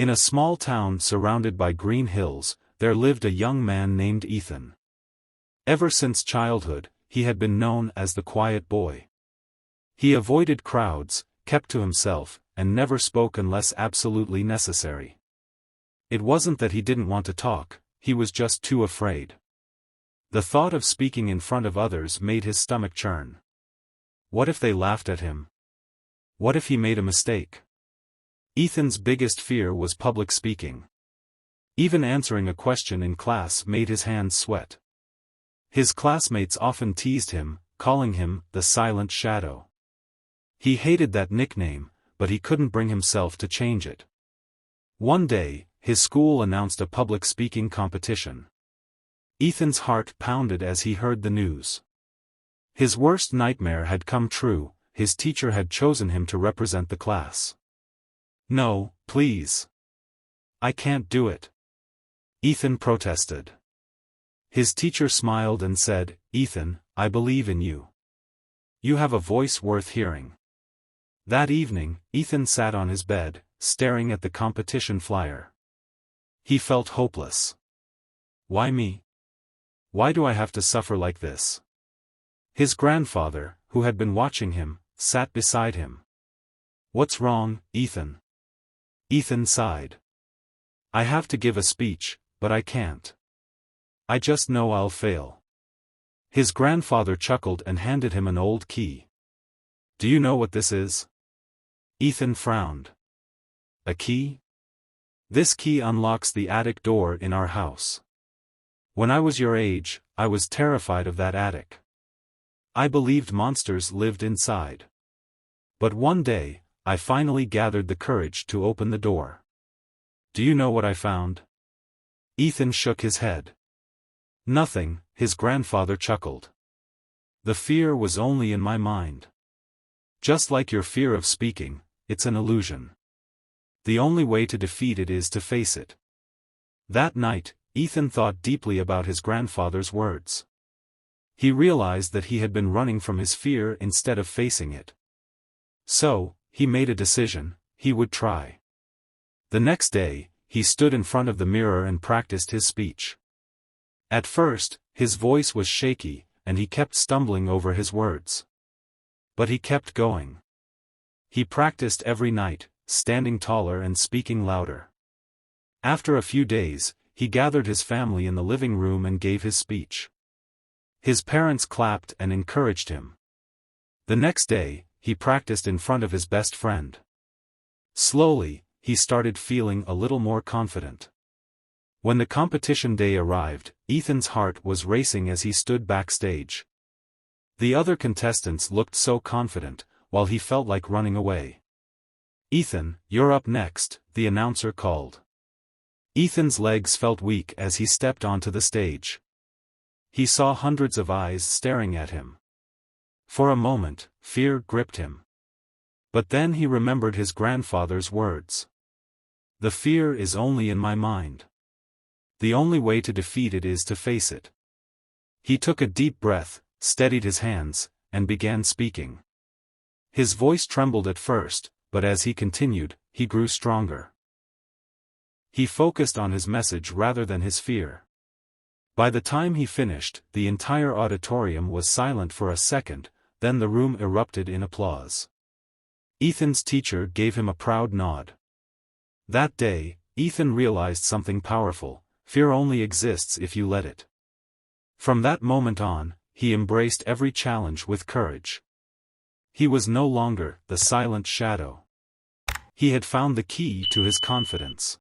In a small town surrounded by green hills, there lived a young man named Ethan. Ever since childhood, he had been known as the quiet boy. He avoided crowds, kept to himself, and never spoke unless absolutely necessary. It wasn't that he didn't want to talk, he was just too afraid. The thought of speaking in front of others made his stomach churn. What if they laughed at him? What if he made a mistake? Ethan's biggest fear was public speaking. Even answering a question in class made his hands sweat. His classmates often teased him, calling him the Silent Shadow. He hated that nickname, but he couldn't bring himself to change it. One day, his school announced a public speaking competition. Ethan's heart pounded as he heard the news. His worst nightmare had come true, his teacher had chosen him to represent the class. "No, please. I can't do it," Ethan protested. His teacher smiled and said, "Ethan, I believe in you. You have a voice worth hearing." That evening, Ethan sat on his bed, staring at the competition flyer. He felt hopeless. Why me? Why do I have to suffer like this? His grandfather, who had been watching him, sat beside him. "What's wrong, Ethan?" Ethan sighed. "I have to give a speech, but I can't. I just know I'll fail." His grandfather chuckled and handed him an old key. "Do you know what this is?" Ethan frowned. "A key? This key unlocks the attic door in our house. When I was your age, I was terrified of that attic. I believed monsters lived inside. But one day, I finally gathered the courage to open the door. Do you know what I found?" Ethan shook his head. "Nothing," his grandfather chuckled. "The fear was only in my mind. Just like your fear of speaking, it's an illusion. The only way to defeat it is to face it." That night, Ethan thought deeply about his grandfather's words. He realized that he had been running from his fear instead of facing it. So, he made a decision: he would try. The next day, he stood in front of the mirror and practiced his speech. At first, his voice was shaky, and he kept stumbling over his words. But he kept going. He practiced every night, standing taller and speaking louder. After a few days, he gathered his family in the living room and gave his speech. His parents clapped and encouraged him. The next day, he practiced in front of his best friend. Slowly, he started feeling a little more confident. When the competition day arrived, Ethan's heart was racing as he stood backstage. The other contestants looked so confident, while he felt like running away. "Ethan, you're up next," the announcer called. Ethan's legs felt weak as he stepped onto the stage. He saw hundreds of eyes staring at him. For a moment, fear gripped him. But then he remembered his grandfather's words. "The fear is only in my mind. The only way to defeat it is to face it." He took a deep breath, steadied his hands, and began speaking. His voice trembled at first, but as he continued, he grew stronger. He focused on his message rather than his fear. By the time he finished, the entire auditorium was silent for a second, then the room erupted in applause. Ethan's teacher gave him a proud nod. That day, Ethan realized something powerful: fear only exists if you let it. From that moment on, he embraced every challenge with courage. He was no longer the Silent Shadow. He had found the key to his confidence.